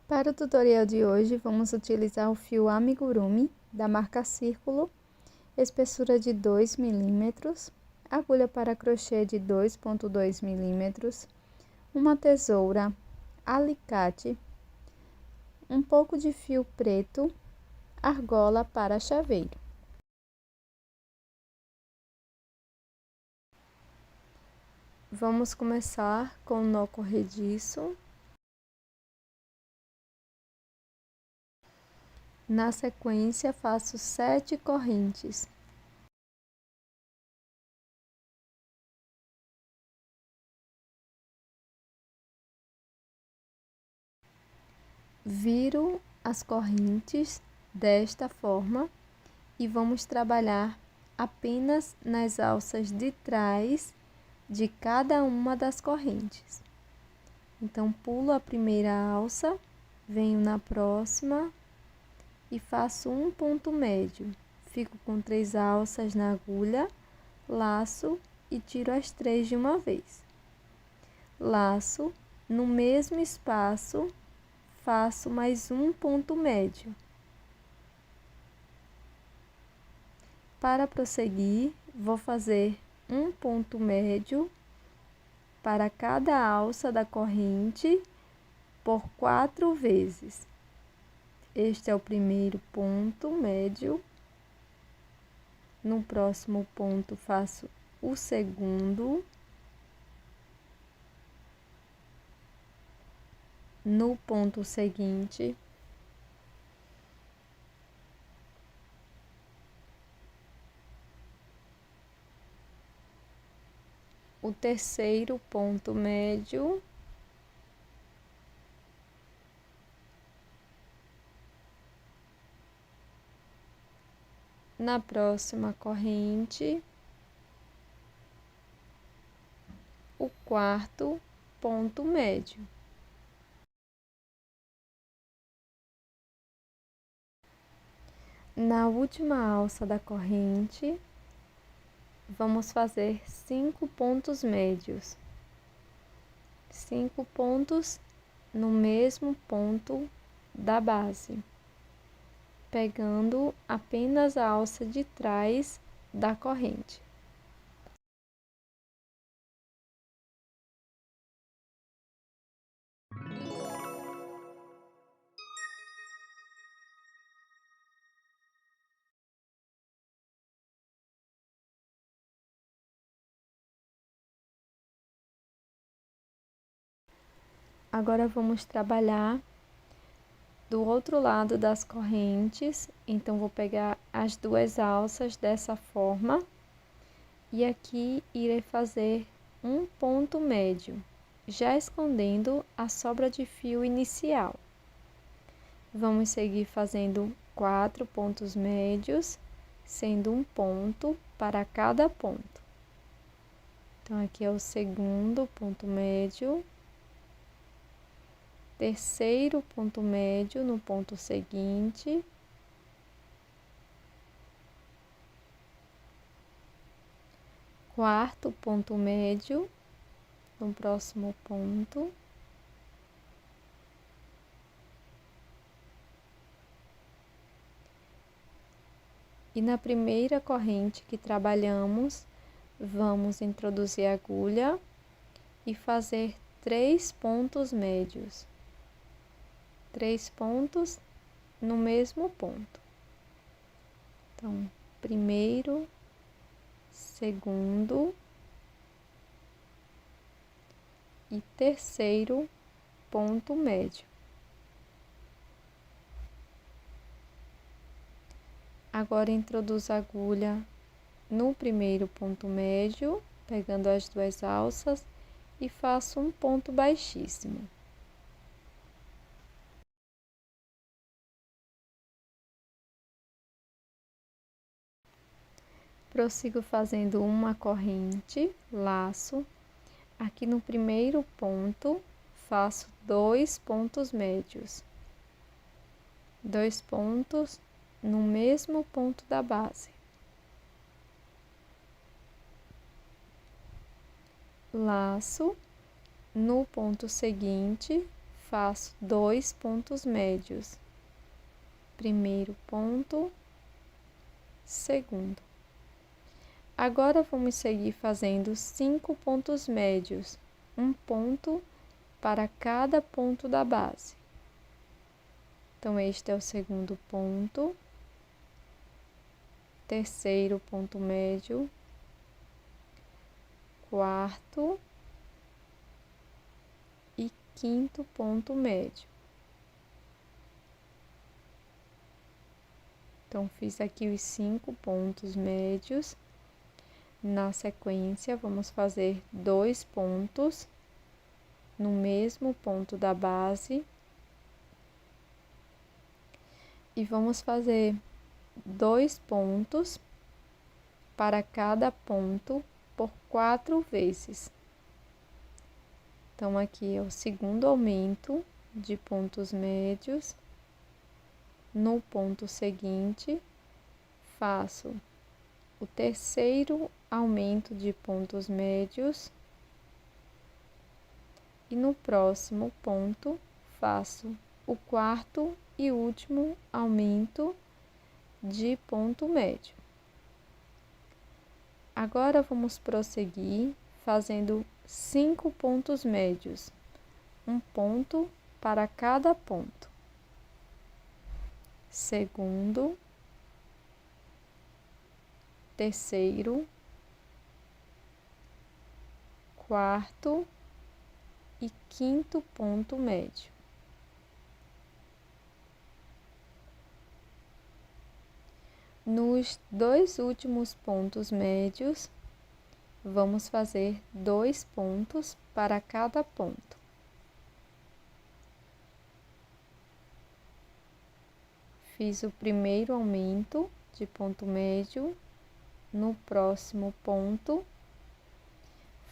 Para o tutorial de hoje, vamos utilizar o fio amigurumi da marca Círculo, espessura de 2 milímetros, agulha para crochê de 2,2 milímetros, uma tesoura, alicate, um pouco de fio preto, argola para chaveiro. Vamos começar com o nó corrediço. Na sequência, faço 7 correntes. Viro as correntes desta forma e vamos trabalhar apenas nas alças de trás de cada uma das correntes. Então, pulo a primeira alça, venho na próxima e faço um ponto médio. Fico com 3 alças na agulha, laço e tiro as 3 de uma vez. Laço, no mesmo espaço, faço mais um ponto médio. Para prosseguir, vou fazer um ponto médio para cada alça da corrente por 4 vezes. Este é o primeiro ponto médio. No próximo ponto, faço o segundo. No ponto seguinte, o terceiro ponto médio. Na próxima corrente, o quarto ponto médio. Na última alça da corrente, vamos fazer 5 pontos médios. 5 pontos no mesmo ponto da base, pegando apenas a alça de trás da corrente. Agora vamos trabalhar do outro lado das correntes. Então, vou pegar as 2 alças dessa forma e aqui irei fazer um ponto médio, já escondendo a sobra de fio inicial. Vamos seguir fazendo 4 pontos médios, sendo um ponto para cada ponto. Então, aqui é o segundo ponto médio. Terceiro ponto médio no ponto seguinte. Quarto ponto médio no próximo ponto. E na primeira corrente que trabalhamos, vamos introduzir a agulha e fazer 3 pontos médios. 3 pontos no mesmo ponto. Então, primeiro, segundo e terceiro ponto médio. Agora, introduzo a agulha no primeiro ponto médio, pegando as 2 alças e faço um ponto baixíssimo. Prossigo fazendo uma corrente, laço. Aqui no primeiro ponto, faço 2 pontos médios. 2 pontos no mesmo ponto da base. Laço. No ponto seguinte, faço 2 pontos médios, primeiro ponto, segundo. Agora vamos seguir fazendo 5 pontos médios, um ponto para cada ponto da base. Então, este é o segundo ponto, terceiro ponto médio, quarto e quinto ponto médio. Então, fiz aqui os 5 pontos médios. Na sequência, vamos fazer 2 pontos no mesmo ponto da base. E vamos fazer 2 pontos para cada ponto por 4 vezes. Então, aqui é o segundo aumento de pontos médios. No ponto seguinte, faço o terceiro aumento de pontos médios. E no próximo ponto, faço o quarto e último aumento de ponto médio. Agora, vamos prosseguir fazendo 5 pontos médios, um ponto para cada ponto. Segundo, terceiro, quarto e quinto ponto médio. Nos 2 últimos pontos médios, vamos fazer 2 pontos para cada ponto. Fiz o primeiro aumento de ponto médio. No próximo ponto,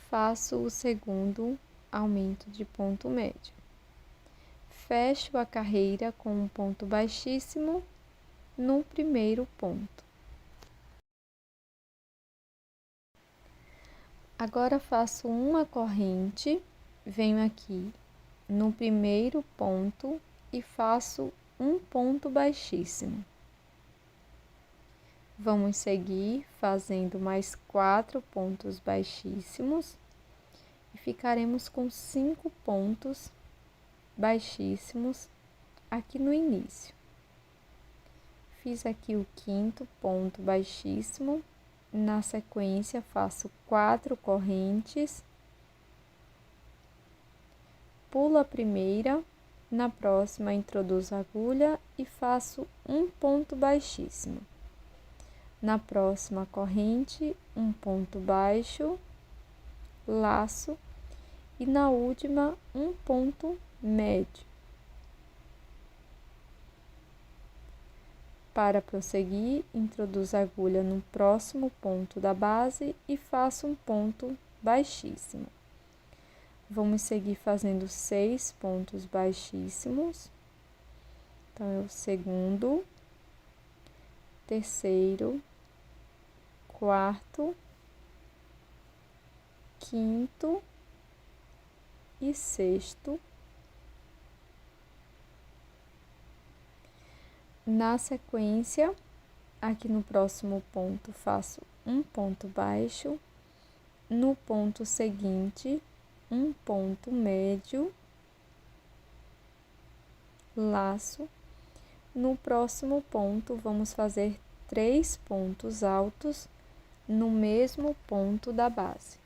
faço o segundo aumento de ponto médio. Fecho a carreira com um ponto baixíssimo no primeiro ponto. Agora, faço uma corrente, venho aqui no primeiro ponto e faço um ponto baixíssimo. Vamos seguir fazendo mais 4 pontos baixíssimos e ficaremos com 5 pontos baixíssimos aqui no início. Fiz aqui o quinto ponto baixíssimo. Na sequência, faço 4 correntes, pulo a primeira, na próxima introduzo a agulha e faço um ponto baixíssimo. Na próxima corrente, um ponto baixo, laço e na última um ponto médio. Para prosseguir, introduzo a agulha no próximo ponto da base e faço um ponto baixíssimo. Vamos seguir fazendo 6 pontos baixíssimos. Então, é o segundo, terceiro, quarto, quinto e sexto. Na sequência, aqui no próximo ponto, faço um ponto baixo. No ponto seguinte, um ponto médio, laço. No próximo ponto, vamos fazer 3 pontos altos no mesmo ponto da base.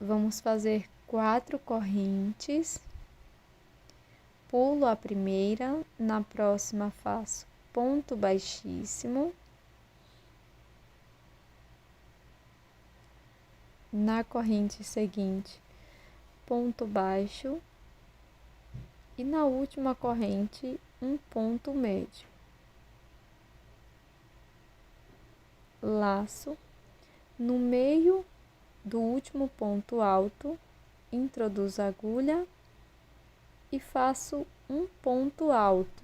Vamos fazer 4 correntes, pulo a primeira, na próxima faço ponto baixíssimo, na corrente seguinte, ponto baixo e na última corrente, um ponto médio, laço. No meio do último ponto alto, introduzo a agulha e faço um ponto alto.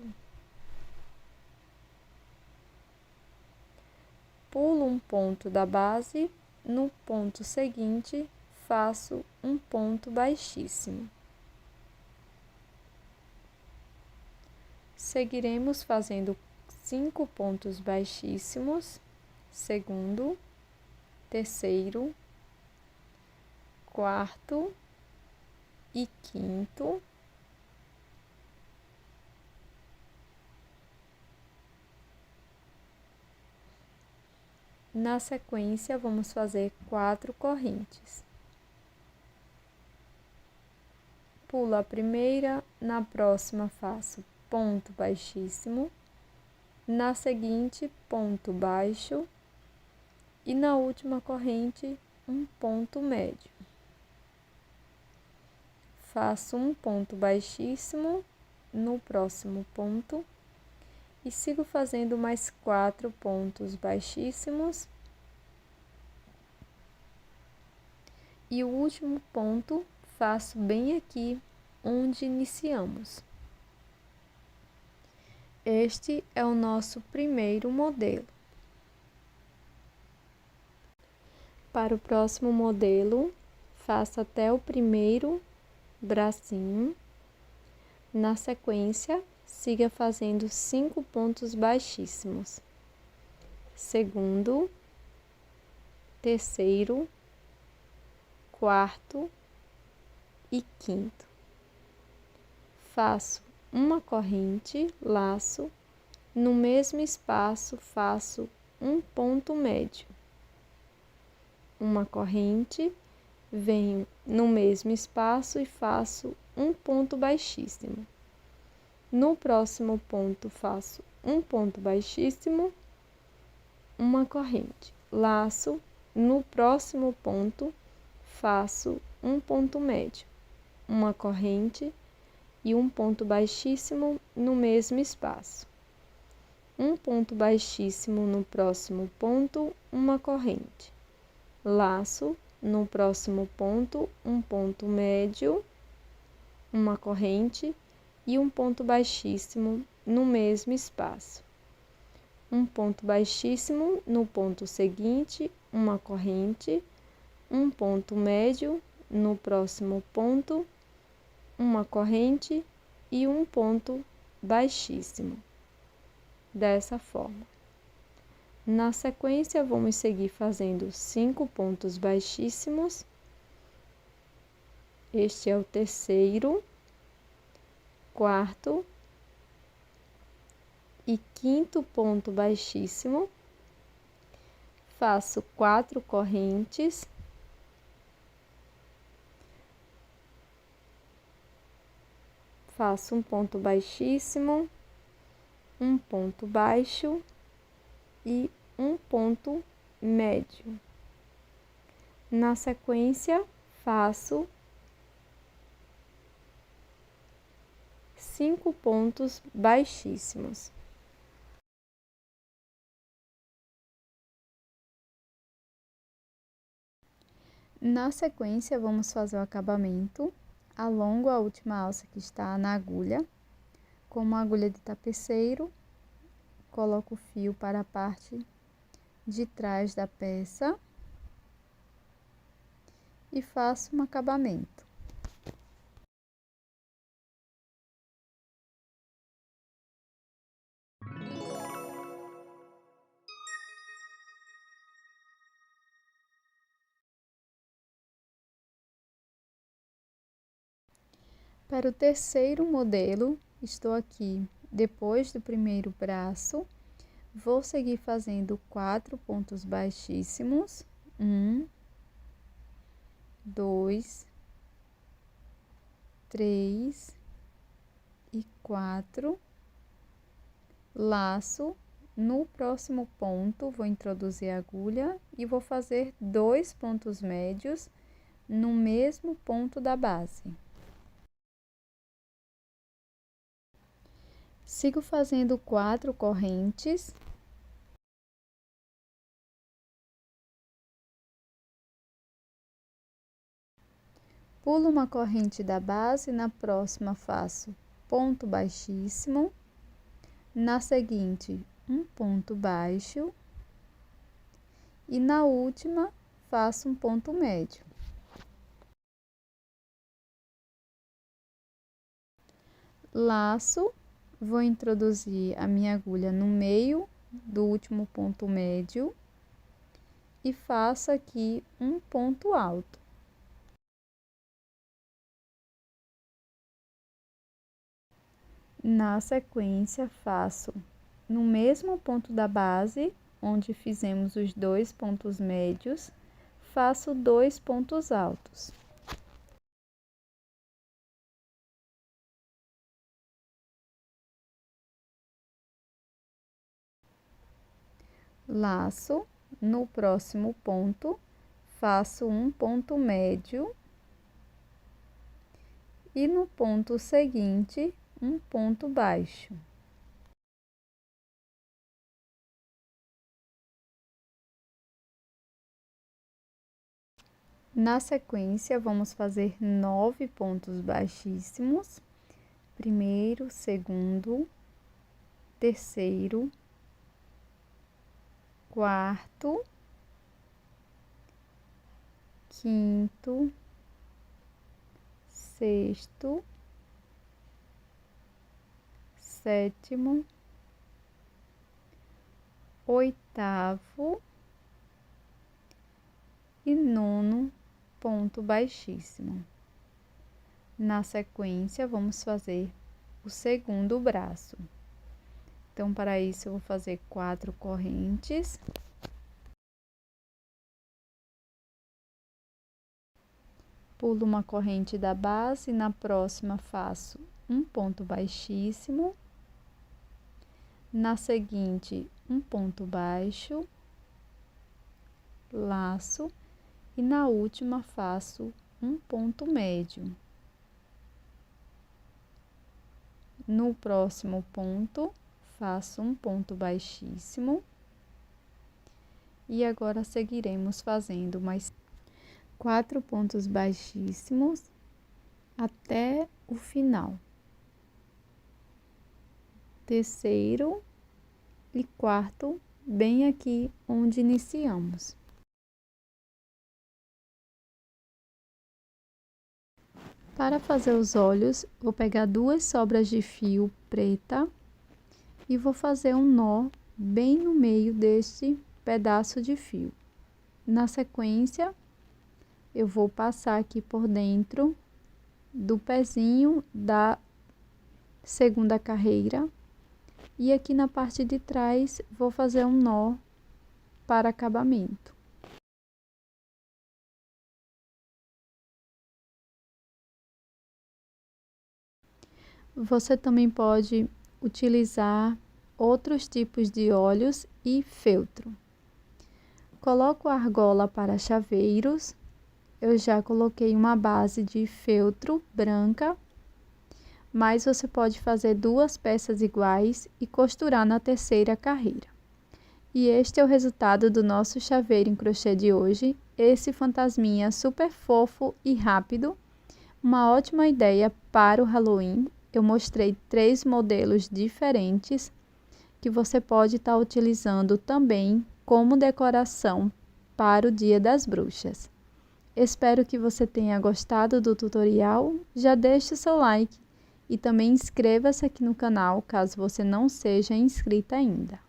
pulo um ponto da base, no ponto seguinte, faço um ponto baixíssimo. Seguiremos fazendo 5 pontos baixíssimos, segundo, terceiro, quarto e quinto. Na sequência, vamos fazer 4 correntes. Pulo a primeira, na próxima faço ponto baixíssimo, na seguinte, ponto baixo e na última corrente, um ponto médio. Faço um ponto baixíssimo no próximo ponto e sigo fazendo mais 4 pontos baixíssimos. E o último ponto faço bem aqui onde iniciamos. Este é o nosso primeiro modelo. Para o próximo modelo, faço até o primeiro bracinho. Na sequência, siga fazendo 5 pontos baixíssimos. Segundo, terceiro, quarto e quinto. Faço uma corrente, laço, no mesmo espaço faço um ponto médio. Uma corrente, venho no mesmo espaço e faço um ponto baixíssimo. No próximo ponto faço um ponto baixíssimo, uma corrente, laço, no próximo ponto faço um ponto médio, uma corrente e um ponto baixíssimo no mesmo espaço. Um ponto baixíssimo no próximo ponto, uma corrente. Laço, no próximo ponto, um ponto médio, uma corrente e um ponto baixíssimo no mesmo espaço. Um ponto baixíssimo no ponto seguinte, uma corrente, um ponto médio no próximo ponto, uma corrente e um ponto baixíssimo. Dessa forma. Na sequência, vamos seguir fazendo 5 pontos baixíssimos. Este é o terceiro, quarto e quinto ponto baixíssimo. Faço 4 correntes. Faço um ponto baixíssimo, um ponto baixo e um ponto médio. Na sequência, faço 5 pontos baixíssimos. Na sequência, vamos fazer o acabamento. Alongo a última alça que está na agulha, com uma agulha de tapeceiro, coloco o fio para a parte de trás da peça e faço um acabamento. Para o terceiro modelo, estou aqui depois do primeiro braço, vou seguir fazendo 4 pontos baixíssimos, 1, 2, 3 e 4, laço, no próximo ponto vou introduzir a agulha e vou fazer 2 pontos médios no mesmo ponto da base. Sigo fazendo 4 correntes. Pulo uma corrente da base, na próxima faço ponto baixíssimo, na seguinte um ponto baixo e na última faço um ponto médio. Laço, vou introduzir a minha agulha no meio do último ponto médio e faço aqui um ponto alto. Na sequência, faço no mesmo ponto da base, onde fizemos os 2 pontos médios, faço 2 pontos altos. Laço, no próximo ponto, faço um ponto médio e no ponto seguinte, um ponto baixo. Na sequência, vamos fazer 9 pontos baixíssimos, primeiro, segundo, terceiro, quarto, quinto, sexto, sétimo, oitavo e nono ponto baixíssimo. Na sequência, vamos fazer o segundo braço. Então, para isso, eu vou fazer 4 correntes. Pulo uma corrente da base, na próxima faço um ponto baixíssimo. Na seguinte, um ponto baixo, laço, e na última faço um ponto médio. No próximo ponto, faço um ponto baixíssimo. E agora seguiremos fazendo mais 4 pontos baixíssimos até o final. Terceiro e quarto, bem aqui onde iniciamos. Para fazer os olhos, vou pegar 2 sobras de fio preta e vou fazer um nó bem no meio deste pedaço de fio. Na sequência, eu vou passar aqui por dentro do pezinho da segunda carreira e aqui na parte de trás vou fazer um nó para acabamento. Você também pode utilizar outros tipos de olhos e feltro. Coloco a argola para chaveiros. Eu já coloquei uma base de feltro branca, mas você pode fazer 2 peças iguais e costurar na terceira carreira. E este é o resultado do nosso chaveiro em crochê de hoje. Esse fantasminha super fofo e rápido. Uma ótima ideia para o Halloween. Eu mostrei 3 modelos diferentes que você pode estar utilizando também como decoração para o Dia das Bruxas. Espero que você tenha gostado do tutorial. Já deixe o seu like e também inscreva-se aqui no canal caso você não seja inscrita ainda.